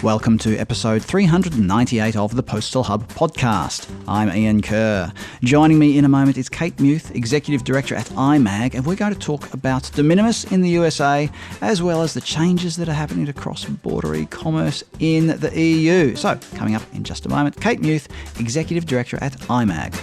Welcome to episode 398 of the Postal Hub podcast. I'm Ian Kerr. Joining me in a moment is Kate Muth, Executive Director at IMAG, and we're going to talk about de minimis in the USA, as well as the changes that are happening to cross-border e-commerce in the EU. So, coming up in just a moment, Kate Muth, Executive Director at IMAG.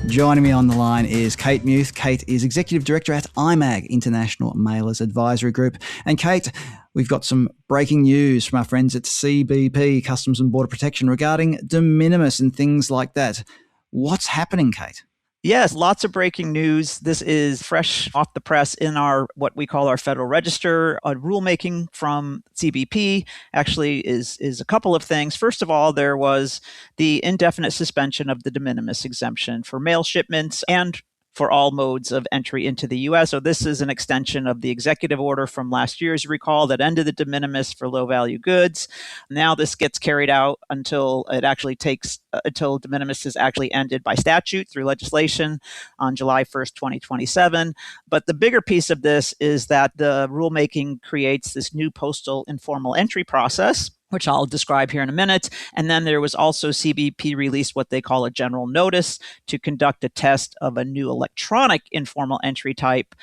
Joining me on the line is Kate Muth. Kate is Executive Director at IMAG, International Mailers Advisory Group. And Kate, we've got some breaking news from our friends at CBP, Customs and Border Protection, regarding de minimis and things like that. What's happening, Kate? Yes, lots of breaking news. This is fresh off the press in our what we call our Federal Register. A rulemaking from CBP actually is a couple of things. First of all, there was the indefinite suspension of the de minimis exemption for mail shipments and for all modes of entry into the U.S. So this is an extension of the executive order from last year, as you recall, that ended the de minimis for low-value goods. Now this gets carried out until until de minimis is actually ended by statute through legislation on July 1st, 2027. But the bigger piece of this is that the rulemaking creates this new postal informal entry process, which I'll describe here in a minute. And then there was also CBP released what they call a general notice to conduct a test of a new electronic informal entry type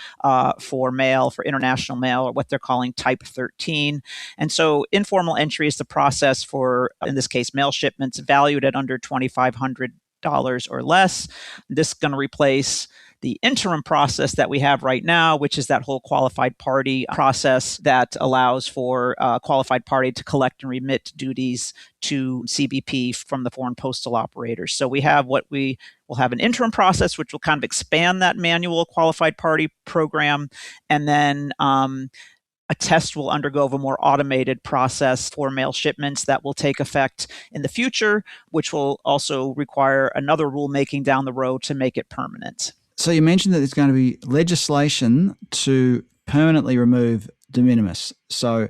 for mail, for international mail, or what they're calling type 13. And so informal entry is the process for, in this case, mail shipments valued at under $2,500 or less. This is going to replace the interim process that we have right now, which is that whole qualified party process that allows for a qualified party to collect and remit duties to CBP from the foreign postal operators. So we have we'll have an interim process, which will kind of expand that manual qualified party program. And then a test will undergo a more automated process for mail shipments that will take effect in the future, which will also require another rulemaking down the road to make it permanent. So you mentioned that there's going to be legislation to permanently remove de minimis. So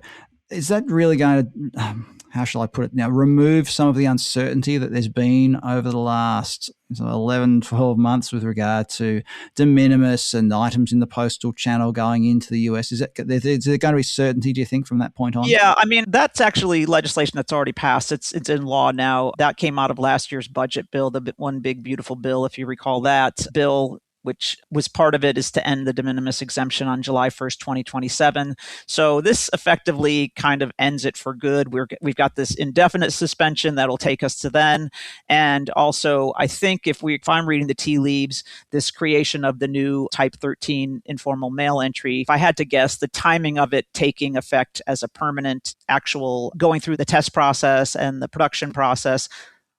is that really going to, how shall I put it now, remove some of the uncertainty that there's been over the last 11, 12 months with regard to de minimis and items in the postal channel going into the US? Is there going to be certainty, do you think, from that point on? Yeah, I mean, that's actually legislation that's already passed. It's in law now. That came out of last year's budget bill, the One Big Beautiful Bill, if you recall that bill, which was part of it, is to end the de minimis exemption on July 1st, 2027. So this effectively kind of ends it for good. We've got this indefinite suspension that'll take us to then. And also, I think if I'm reading the tea leaves, this creation of the new type 13 informal mail entry, if I had to guess, the timing of it taking effect as a permanent actual going through the test process and the production process,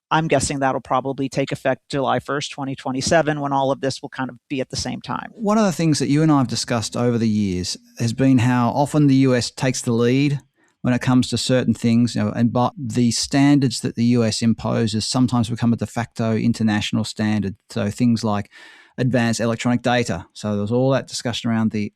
I'm guessing that'll probably take effect July 1st, 2027, when all of this will kind of be at the same time. One of the things that you and I have discussed over the years has been how often the US takes the lead when it comes to certain things, but the standards that the US imposes sometimes become a de facto international standard. So things like advanced electronic data. So there was all that discussion around the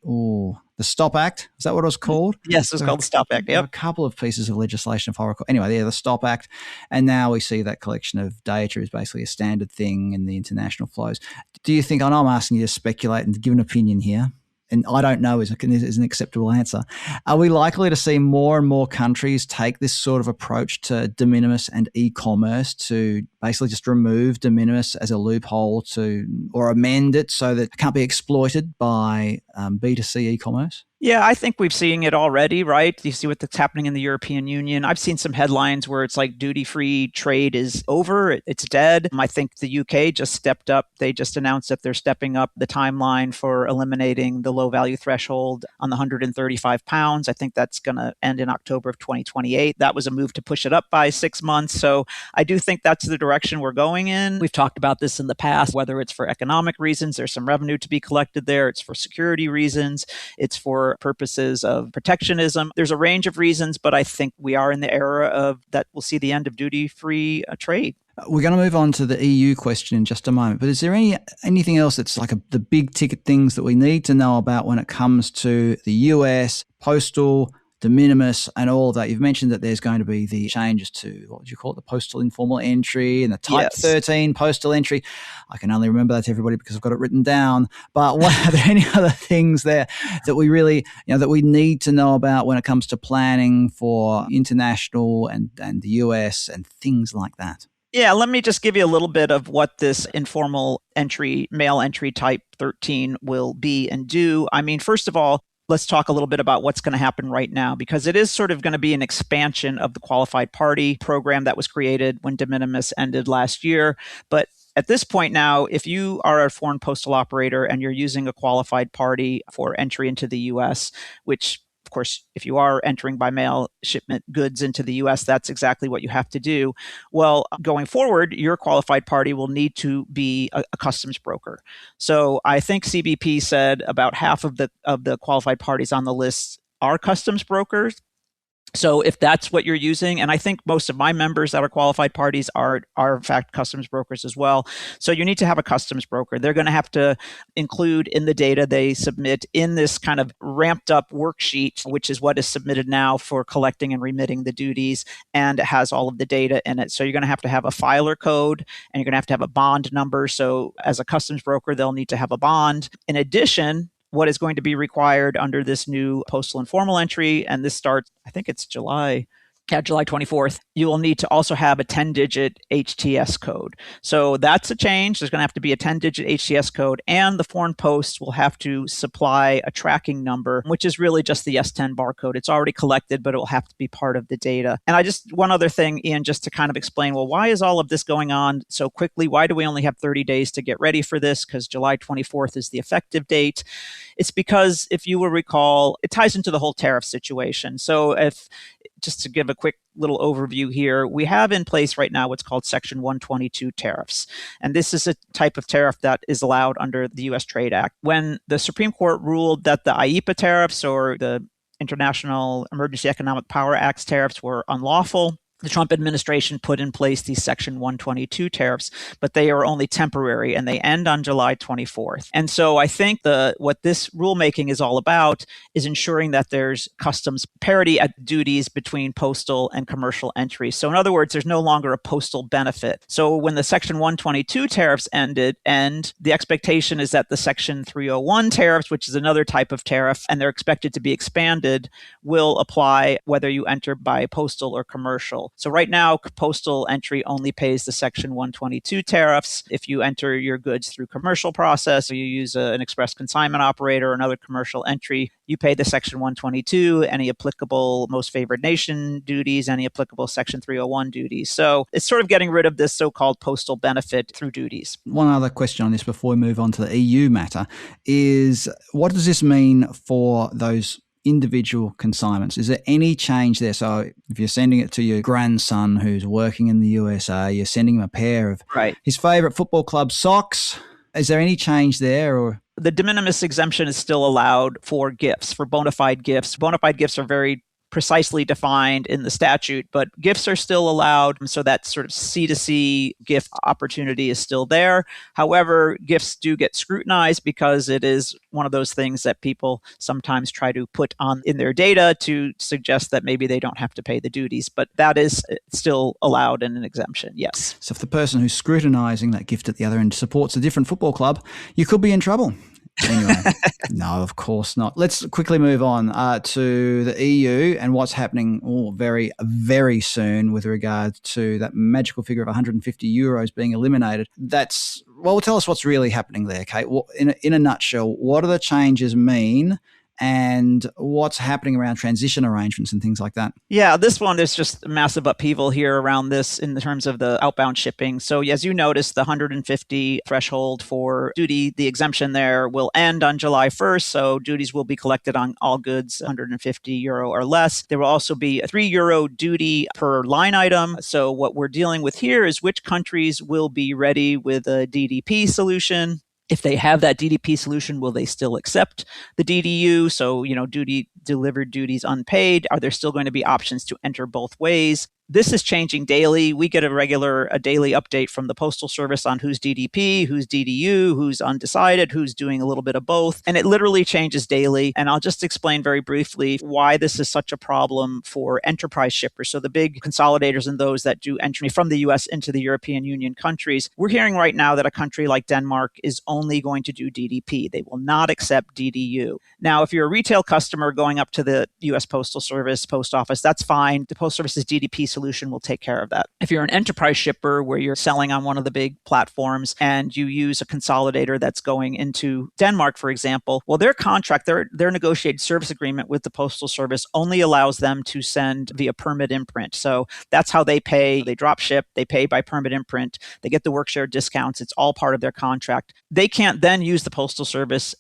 STOP Act. Is that what it was called? Yes, it was called the STOP Act. Yep. A couple of pieces of legislation, if I recall. Anyway, the STOP Act. And now we see that collection of data is basically a standard thing in the international flows. Do you think, I know I'm asking you to speculate and give an opinion here, and I don't know is an acceptable answer. Are we likely to see more and more countries take this sort of approach to de minimis and e-commerce to basically just remove de minimis as a loophole or amend it so that it can't be exploited by B2C e-commerce? Yeah, I think we've seen it already, right? You see what's happening in the European Union. I've seen some headlines where it's like duty-free trade is over, it's dead. I think the UK just stepped up. They just announced that they're stepping up the timeline for eliminating the low-value threshold on the 135 pounds. I think that's going to end in October of 2028. That was a move to push it up by 6 months. So I do think that's the direction we're going in. We've talked about this in the past, whether it's for economic reasons, there's some revenue to be collected there. It's for security reasons. It's for purposes of protectionism. There's a range of reasons, but I think we are in the era of that we'll see the end of duty-free trade. We're going to move on to the EU question in just a moment, but is there anything else that's like the big ticket things that we need to know about when it comes to the US postal de minimis and all of that. You've mentioned that there's going to be the changes to, what would you call it, the postal informal entry and the type 13 postal entry. I can only remember that to everybody because I've got it written down. But are there any other things there that we really, that we need to know about when it comes to planning for international and the US and things like that? Yeah, let me just give you a little bit of what this informal entry, mail entry type 13 will be and do. I mean, first of all, let's talk a little bit about what's going to happen right now, because it is sort of going to be an expansion of the qualified party program that was created when de minimis ended last year. But at this point now, if you are a foreign postal operator and you're using a qualified party for entry into the US, which of course, if you are entering by mail shipment goods into the US, that's exactly what you have to do. Well, going forward, your qualified party will need to be a customs broker. So I think CBP said about half of the qualified parties on the list are customs brokers. So if that's what you're using, and I think most of my members that are qualified parties are in fact customs brokers as well. So you need to have a customs broker. They're going to have to include in the data they submit in this kind of ramped up worksheet, which is what is submitted now for collecting and remitting the duties, and it has all of the data in it. So you're going to have a filer code, and you're going to have a bond number. So as a customs broker, they'll need to have a bond. In addition, what is going to be required under this new postal informal entry, and this starts, I think it's July 24th, you will need to also have a 10-digit HTS code. So that's a change. There's going to have to be a 10-digit HTS code, and the foreign post will have to supply a tracking number, which is really just the S10 barcode. It's already collected, but it will have to be part of the data. And one other thing, Ian, just to kind of explain, well, why is all of this going on so quickly? Why do we only have 30 days to get ready for this? Because July 24th is the effective date. It's because, if you will recall, it ties into the whole tariff situation. So just to give a quick little overview here, we have in place right now what's called Section 122 tariffs. And this is a type of tariff that is allowed under the U.S. Trade Act. When the Supreme Court ruled that the IEPA tariffs, or the International Emergency Economic Power Act's tariffs, were unlawful, the Trump administration put in place these Section 122 tariffs, but they are only temporary and they end on July 24th. And so I think what this rulemaking is all about is ensuring that there's customs parity at duties between postal and commercial entries. So in other words, there's no longer a postal benefit. So when the Section 122 tariffs end, the expectation is that the Section 301 tariffs, which is another type of tariff, and they're expected to be expanded, will apply whether you enter by postal or commercial. So right now, postal entry only pays the Section 122 tariffs. If you enter your goods through commercial process, or you use an express consignment operator or another commercial entry, you pay the Section 122, any applicable most favored nation duties, any applicable Section 301 duties. So it's sort of getting rid of this so-called postal benefit through duties. One other question on this before we move on to the EU matter is, what does this mean for those individual consignments? Is there any change there? So if you're sending it to your grandson who's working in the USA, you're sending him a pair of his favorite football club socks. Is there any change there? Or the de minimis exemption is still allowed for gifts, for bona fide gifts. Bona fide gifts are very precisely defined in the statute, but gifts are still allowed. So that sort of C2C gift opportunity is still there. However, gifts do get scrutinized because it is one of those things that people sometimes try to put on in their data to suggest that maybe they don't have to pay the duties, but that is still allowed in an exemption, yes. So if the person who's scrutinizing that gift at the other end supports a different football club, you could be in trouble. Anyway, no, of course not. Let's quickly move on to the EU and what's happening very, very soon with regard to that magical figure of 150 euros being eliminated. Tell us what's really happening there, Kate. In a nutshell, what do the changes mean? And what's happening around transition arrangements and things like that? Yeah, this one, there's just massive upheaval here around this in terms of the outbound shipping. So as you noticed, the 150 threshold for duty, the exemption there will end on July 1st. So duties will be collected on all goods 150 euro or less. There will also be a €3 duty per line item. So what we're dealing with here is which countries will be ready with a DDP solution. If they have that DDP solution, will they still accept the DDU? So, delivered duties unpaid. Are there still going to be options to enter both ways? This is changing daily. We get a daily update from the Postal Service on who's DDP, who's DDU, who's undecided, who's doing a little bit of both. And it literally changes daily. And I'll just explain very briefly why this is such a problem for enterprise shippers. So the big consolidators and those that do entry from the US into the European Union countries. We're hearing right now that a country like Denmark is only going to do DDP. They will not accept DDU. Now, if you're a retail customer going up to the US Postal Service, post office, that's fine. The Postal Service's DDP solution will take care of that. If you're an enterprise shipper where you're selling on one of the big platforms and you use a consolidator that's going into Denmark, for example, well, their contract, their negotiated service agreement with the Postal Service only allows them to send via permit imprint. So that's how they pay. They drop ship, they pay by permit imprint, they get the work share discounts. It's all part of their contract. They can't then use the Postal Service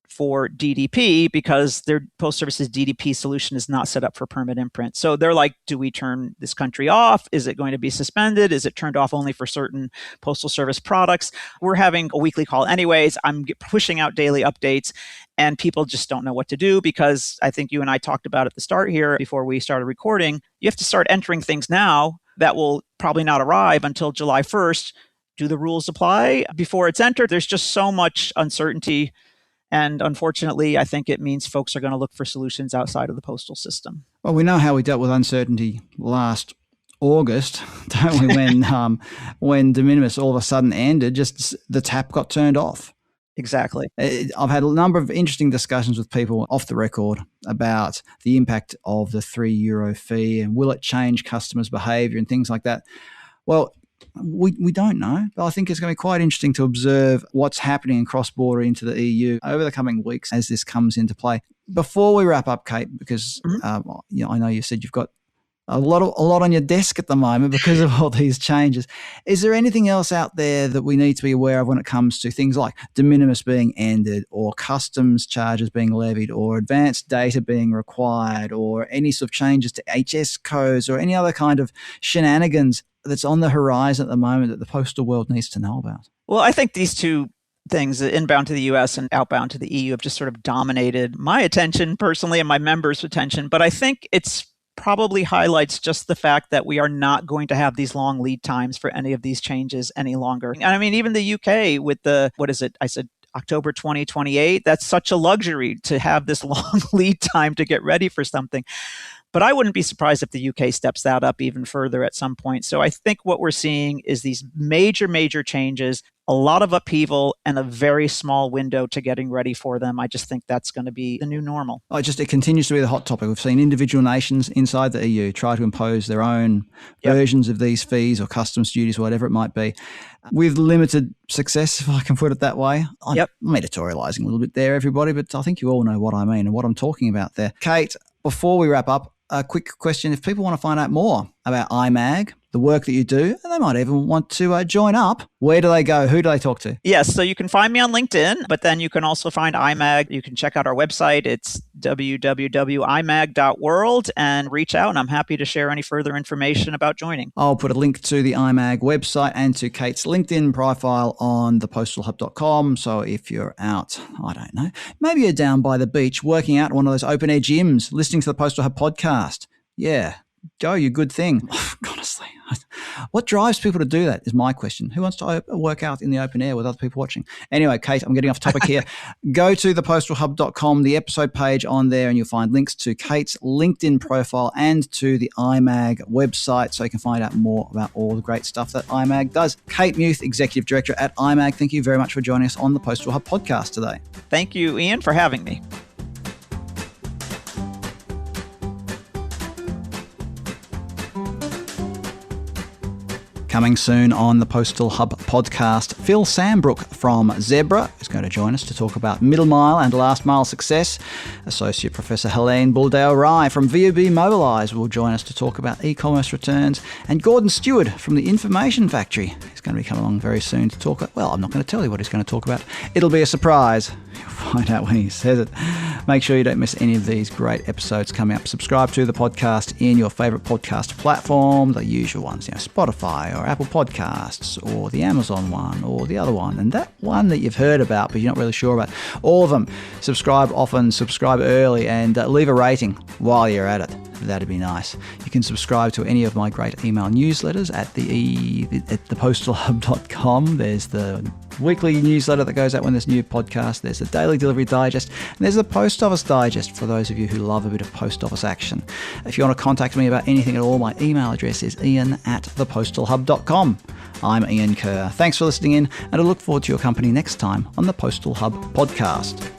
for DDP because their Post Service's DDP solution is not set up for permit imprint. So they're like, do we turn this country off? Is it going to be suspended? Is it turned off only for certain Postal Service products? We're having a weekly call anyways. I'm pushing out daily updates and people just don't know what to do because I think you and I talked about at the start here before we started recording. You have to start entering things now that will probably not arrive until July 1st. Do the rules apply before it's entered? There's just so much uncertainty. And unfortunately, I think it means folks are going to look for solutions outside of the postal system. Well, we know how we dealt with uncertainty last August, don't we? When de minimis all of a sudden ended, just the tap got turned off. Exactly. I've had a number of interesting discussions with people off the record about the impact of the €3 fee and will it change customers' behaviour and things like that. Well, we don't know, but I think it's going to be quite interesting to observe what's happening in cross-border into the EU over the coming weeks as this comes into play. Before we wrap up, Kate, because I know you said you've got a lot on your desk at the moment because of all these changes. Is there anything else out there that we need to be aware of when it comes to things like de minimis being ended or customs charges being levied or advanced data being required or any sort of changes to HS codes or any other kind of shenanigans that's on the horizon at the moment that the postal world needs to know about? Well, I think these two things, inbound to the US and outbound to the EU, have just sort of dominated my attention personally and my members' attention. But I think it's probably highlights just the fact that we are not going to have these long lead times for any of these changes any longer. And I mean, even the UK with I said October 2028, that's such a luxury to have this long lead time to get ready for something. But I wouldn't be surprised if the UK steps that up even further at some point. So I think what we're seeing is these major, major changes, a lot of upheaval, and a very small window to getting ready for them. I just think that's going to be the new normal. It continues to be the hot topic. We've seen individual nations inside the EU try to impose their own versions of these fees or customs duties, whatever it might be, with limited success, if I can put it that way. I'm editorializing a little bit there, everybody, but I think you all know what I mean and what I'm talking about there. Kate, before we wrap up, a quick question. If people want to find out more about IMAG, the work that you do, and they might even want to join up, where do they go? Who do they talk to? Yes, so you can find me on LinkedIn, but then you can also find IMAG. You can check out our website. It's www.imag.world and reach out, and I'm happy to share any further information about joining. I'll put a link to the IMAG website and to Kate's LinkedIn profile on thepostalhub.com. So if you're out, I don't know, maybe you're down by the beach working out at one of those open air gyms, listening to the Postal Hub podcast. Yeah. Go, you good thing. Honestly, what drives people to do that is my question. Who wants to work out in the open air with other people watching? Anyway, Kate, I'm getting off topic here. Go to thepostalhub.com, the episode page on there, and you'll find links to Kate's LinkedIn profile and to the IMAG website so you can find out more about all the great stuff that IMAG does. Kate Muth, Executive Director at IMAG, thank you very much for joining us on the Postal Hub podcast today. Thank you, Ian, for having me. Coming soon on the Postal Hub podcast, Phil Sambrook from Zebra is going to join us to talk about middle mile and last mile success. Associate Professor Helene Buldale-Rye from VUB Mobilise will join us to talk about e-commerce returns. And Gordon Stewart from the Information Factory is going to be coming along very soon to talk. Well, I'm not going to tell you what he's going to talk about. It'll be a surprise. You'll find out when he says it. Make sure you don't miss any of these great episodes coming up. Subscribe to the podcast in your favourite podcast platform, the usual ones, Spotify or Apple Podcasts or the Amazon one or the other one. And that one that you've heard about, about, but you're not really sure about. All of them. Subscribe often, subscribe early, and leave a rating while you're at it. That'd be nice. You can subscribe to any of my great email newsletters at thepostalhub.com. There's the weekly newsletter that goes out when there's a new podcast. There's the Daily Delivery Digest. And there's the Post Office Digest for those of you who love a bit of post office action. If you want to contact me about anything at all, my email address is ian@thepostalhub.com. I'm Ian Kerr. Thanks for listening in, and I look forward to your company next time on the Postal Hub podcast.